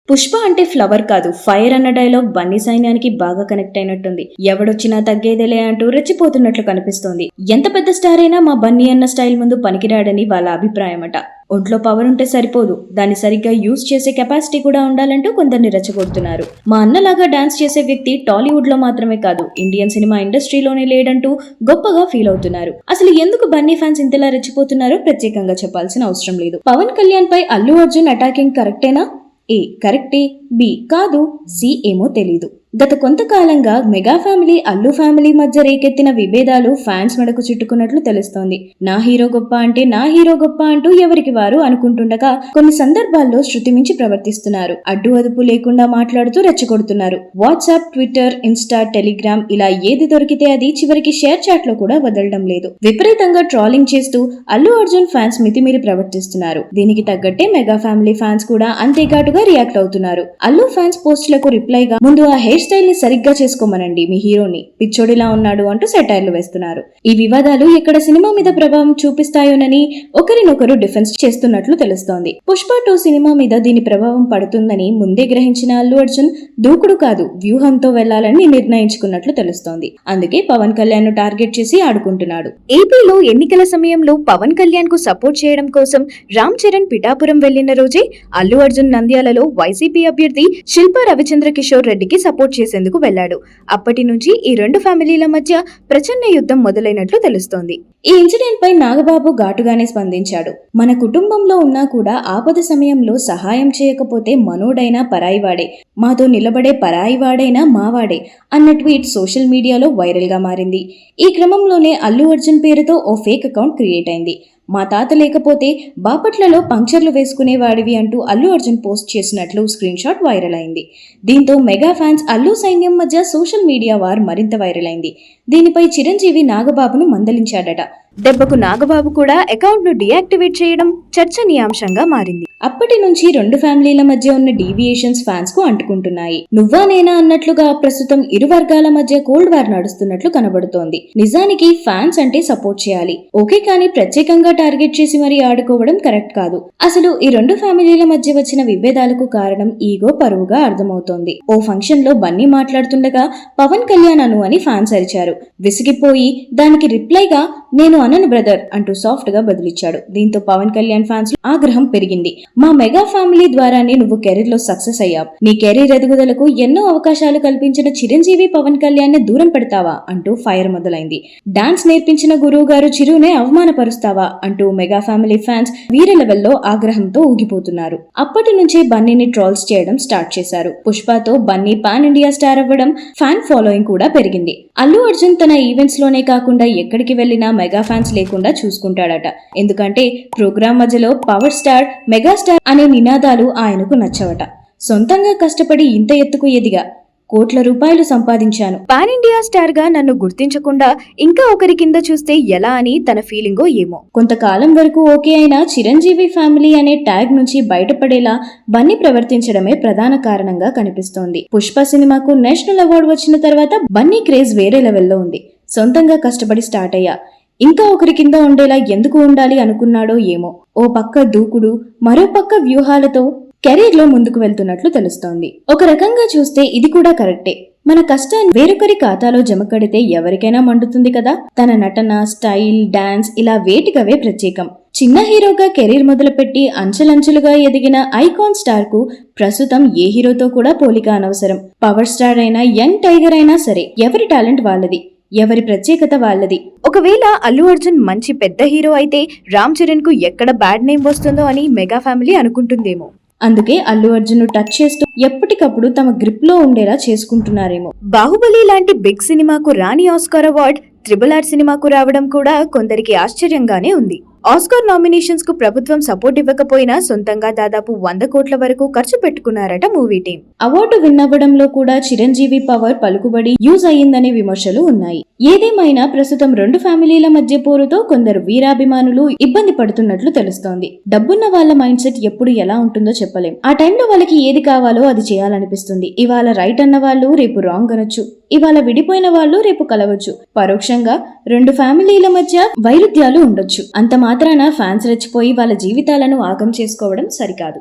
పుష్ప అంటే ఫ్లవర్ కాదు ఫైర్ అన్న డైలాగ్ బన్నీ సైన్యానికి బాగా కనెక్ట్ అయినట్టుంది. ఎవడొచ్చినా తగ్గేదేలే అంటూ రెచ్చిపోతున్నట్లు కనిపిస్తోంది. ఎంత పెద్ద స్టార్ అయినా మా బన్నీ అన్న స్టైల్ ముందు పనికిరాడని వాళ్ళ అభిప్రాయమట. ఒంట్లో పవర్ ఉంటే సరిపోదు, దాన్ని సరిగ్గా యూజ్ చేసే కెపాసిటీ కూడా ఉండాలంటూ కొందరిని రెచ్చగొడుతున్నారు. మా అన్నలాగా డాన్స్ చేసే వ్యక్తి టాలీవుడ్ లో మాత్రమే కాదు ఇండియన్ సినిమా ఇండస్ట్రీలోనే లేడంటూ గొప్పగా ఫీల్ అవుతున్నారు. అసలు ఎందుకు బన్నీ ఫ్యాన్స్ ఇంతలా రెచ్చిపోతున్నారో ప్రత్యేకంగా చెప్పాల్సిన అవసరం లేదు. పవన్ కళ్యాణ్ పై అల్లు అర్జున్ అటాకింగ్ కరెక్టేనా? ఏ కరెక్టే, బి కాదు, సి ఏమో తెలీదు. గత కొంతకాలంగా మెగా ఫ్యామిలీ అల్లు ఫ్యామిలీ మధ్య రేకెత్తిన విభేదాలు ఫ్యాన్స్ మెడకు చుట్టుకున్నట్లు తెలుస్తోంది. నా హీరో గొప్ప అంటే నా హీరో గొప్ప అంటూ ఎవరికి వారు అనుకుంటుండగా కొన్ని సందర్భాల్లో శృతి మించి ప్రవర్తిస్తున్నారు. అడ్డు అదుపు లేకుండా మాట్లాడుతూ రెచ్చగొడుతున్నారు. వాట్సాప్, ట్విట్టర్, ఇన్స్టా, టెలిగ్రామ్ ఇలా ఏది దొరికితే అది చివరికి షేర్ చాట్ లో కూడా వదలడం లేదు. విపరీతంగా ట్రాలింగ్ చేస్తూ అల్లు అర్జున్ ఫ్యాన్స్ మితిమీరి ప్రవర్తిస్తున్నారు. దీనికి తగ్గట్టే మెగా ఫ్యామిలీ ఫ్యాన్స్ కూడా అంతే ఘాటుగా రియాక్ట్ అవుతున్నారు. అల్లు ఫ్యాన్స్ పోస్టులకు రిప్లైగా ముందు ఆ హెయిర్ స్టైల్ ని సరిగ్గా చేసుకోమనండి, మీ హీరోని పిచ్చోడిలా ఉన్నాడు అంటూ సెటైర్లు వేస్తున్నారు. ఈ వివాదాలు ఎక్కడ సినిమా మీద ప్రభావం చూపిస్తాయోనని ఒకరినొకరు డిఫెన్స్ చేస్తున్నట్లు తెలుస్తోంది. పుష్ప 2 సినిమా మీద దీని ప్రభావం పడుతుందని ముందే గ్రహించిన అల్లు అర్జున్ దూకుడు కాదు వ్యూహంతో వెళ్లాలని నిర్ణయించుకున్నట్లు తెలుస్తోంది. అందుకే పవన్ కళ్యాణ్ ను టార్గెట్ చేసి ఆడుకుంటున్నాడు. ఏపీలో ఎన్నికల సమయంలో పవన్ కళ్యాణ్ కు సపోర్ట్ చేయడం కోసం రామ్ చరణ్ పిఠాపురం వెళ్లిన రోజే అల్లు అర్జున్ నంద్యాలలో వైసీపీ అభ్యర్థి శిల్పా రవిచంద్ర కిషోర్ రెడ్డికి సపోర్ట్ చేసేందుకు వెళ్లాడు. అప్పటి నుంచి ఈ రెండు ఫ్యామిలీల మధ్య ప్రచండ యుద్ధం మొదలైనట్లు తెలుస్తోంది. ఈ ఇన్సిడెంట్ పై నాగబాబు ఘాటుగానే స్పందించాడు. మన కుటుంబంలో ఉన్నా కూడా ఆపద సమయంలో సహాయం చేయకపోతే మనోడైనా పరాయివాడే, మాతో నిలబడే పరాయివాడైనా మావాడే అన్న ట్వీట్ సోషల్ మీడియాలో వైరల్ గా మారింది. ఈ క్రమంలోనే అల్లు అర్జున్ పేరుతో ఓ ఫేక్ అకౌంట్ క్రియేట్ అయింది. మా తాత లేకపోతే బాపట్లలో పంక్చర్లు వేసుకునేవాడివి అంటూ అల్లు అర్జున్ పోస్ట్ చేసినట్లు స్క్రీన్ షాట్ వైరల్ అయింది. దీంతో మెగా ఫ్యాన్స్ అల్లు సైన్యం మధ్య సోషల్ మీడియా వార్ మరింత వైరల్ అయింది. దీనిపై చిరంజీవి నాగబాబును మందలించాడట. దెబ్బకు నాగబాబు కూడా అకౌంట్ ను డీయాక్టివేట్ చేయడం చర్చనీయాంశంగా మారింది. అప్పటి నుంచి రెండు ఫ్యామిలీల మధ్య ఉన్న డీవియేషన్స్ ఫ్యాన్స్ కు అంటుకుంటున్నాయి. నువ్వా నేనా అన్నట్లుగా ప్రస్తుతం ఇరు వర్గాల మధ్య కోల్డ్ వార్ నడుస్తున్నట్లు కనబడుతోంది. నిజానికి ఫ్యాన్స్ అంటే సపోర్ట్ చేయాలి, ఓకే, కానీ ప్రత్యేకంగా టార్గెట్ చేసి మరీ ఆడుకోవడం కరెక్ట్ కాదు. అసలు ఈ రెండు ఫ్యామిలీల మధ్య వచ్చిన విభేదాలకు కారణం ఈగో, పరువుగా అర్థమవుతోంది. ఓ ఫంక్షన్ లో బన్నీ మాట్లాడుతుండగా పవన్ కళ్యాణ్ అను అని ఫ్యాన్స్ అరిచారు. విసిగిపోయి దానికి రిప్లైగా నేను అనను బ్రదర్ అంటూ సాఫ్ట్ గా బదిలిచ్చాడు. దీంతో పవన్ కళ్యాణ్ ఫ్యాన్స్ లో ఆగ్రహం పెరిగింది. మా మెగా ఫ్యామిలీ ద్వారానే నువ్వు కెరీర్ లో సక్సెస్ అయ్యావు, నీ కెరీర్ ఎదుగుదలకు ఎన్నో అవకాశాలు కల్పించిన చిరంజీవి పవన్ కళ్యాణ్ ని దూరం పెడతావా అంటూ ఫైర్ మొదలైంది. డాన్స్ నేర్పించిన గురువు గారు చిరునే అవమానపరుస్తావా అంటూ మెగా ఫ్యామిలీ ఫ్యాన్స్ వీర లెవెల్లో ఆగ్రహంతో ఊగిపోతున్నారు. అప్పటి నుంచే బన్నీని ట్రోల్స్ చేయడం స్టార్ట్ చేశారు. పుష్పతో బన్నీ పాన్ ఇండియా స్టార్ అవ్వడం, ఫ్యాన్ ఫాలోయింగ్ కూడా పెరిగింది. అల్లు అర్జున్ తన ఈవెంట్స్ లోనే కాకుండా ఎక్కడికి వెళ్లినా మెగా ఫ్యాన్స్ లేకుండా చూసుకుంటాడట. ఎందుకంటే ప్రోగ్రామ్ మధ్యలో పవర్ స్టార్, మెగాస్టార్ అనే నినాదాలు ఆయనకు నచ్చవట. సొంతంగా కష్టపడి ఇంత ఎత్తుకు ఎదిగా కోట్ల రూపాయలు సంపాదించాను, పాన్ ఇండియా స్టార్ గా నన్ను గుర్తించకుండా ఇంకా ఒకరి కింద చూస్తే ఎలా అని తన ఫీలింగో ఏమో. కొంతకాలం వరకు ఓకే అయినా చిరంజీవి ఫ్యామిలీ అనే ట్యాగ్ నుంచి బయటపడేలా బన్నీ ప్రవర్తించడమే ప్రధాన కారణంగా కనిపిస్తోంది. పుష్ప సినిమాకు నేషనల్ అవార్డు వచ్చిన తర్వాత బన్నీ క్రేజ్ వేరే లెవెల్లో ఉంది. సొంతంగా కష్టపడి స్టార్ట్ అయ్యా, ఇంకా ఒకరి కింద ఉండేలా ఎందుకు ఉండాలి అనుకున్నాడో ఏమో. ఓ పక్క దూకుడు, మరో పక్క వ్యూహాలతో కెరీర్ లో ముందుకు వెళ్తున్నట్లు తెలుస్తోంది. ఒక రకంగా చూస్తే ఇది కూడా కరెక్టే. మన కష్టాన్ని వేరొకరి ఖాతాలో జమ కడితే ఎవరికైనా మండుతుంది కదా. తన నటన, స్టైల్, డాన్స్ ఇలా వేటికవే ప్రత్యేకం. చిన్న హీరోగా కెరీర్ మొదలుపెట్టి అంచెలంచెలుగా ఎదిగిన ఐకాన్ స్టార్ కు ప్రస్తుతం ఏ హీరోతో కూడా పోలిక అనవసరం. పవర్ స్టార్ అయినా, యంగ్ టైగర్ అయినా సరే ఎవరి టాలెంట్ వాళ్ళది, ఎవరి ప్రత్యేకత వాళ్ళది. ఒకవేళ అల్లు అర్జున్ మంచి పెద్ద హీరో అయితే రామ్ చరణ్ కు ఎక్కడ బ్యాడ్ నేమ్ వస్తుందో అని మెగా ఫ్యామిలీ అనుకుంటుందేమో. అందుకే అల్లు అర్జున్ ను టచ్ చేస్తూ ఎప్పటికప్పుడు తమ గ్రిప్ లో ఉండేలా చేసుకుంటున్నారేమో. బాహుబలి లాంటి బిగ్ సినిమాకు రాని ఆస్కార్ అవార్డ్ RRR సినిమాకు రావడం కూడా కొందరికి ఆశ్చర్యంగానే ఉంది. ఆస్కార్ నామినేషన్స్ కు ప్రభుత్వం సపోర్ట్ ఇవ్వకపోయినా సొంతంగా దాదాపు 100 కోట్ల వరకు ఖర్చు పెట్టుకున్నారట మూవీ టీం. అవార్డు విన్నవ్వడంలో కూడా చిరంజీవి పవర్, పలుకుబడి యూజ్ అయ్యిందనే విమర్శలు ఉన్నాయి. ఏదేమైనా ప్రస్తుతం రెండు ఫ్యామిలీల మధ్య పోరుతో కొందరు వీరాభిమానులు ఇబ్బంది పడుతున్నట్లు తెలుస్తోంది. డబ్బున్న వాళ్ళ మైండ్ సెట్ ఎప్పుడు ఎలా ఉంటుందో చెప్పలేం. ఆ టైంలో వాళ్ళకి ఏది కావాలో అది చేయాలనిపిస్తుంది. ఇవాళ రైట్ అన్న వాళ్ళు రేపు రాంగ్ అనొచ్చు, ఇవాళ విడిపోయిన వాళ్ళు రేపు కలవచ్చు. పరోక్షంగా రెండు ఫ్యామిలీల మధ్య వైరుధ్యాలు ఉండొచ్చు. అంత మాత్రాన ఫ్యాన్స్ రెచ్చిపోయి వాళ్ళ జీవితాలను ఆగం చేసుకోవడం సరికాదు.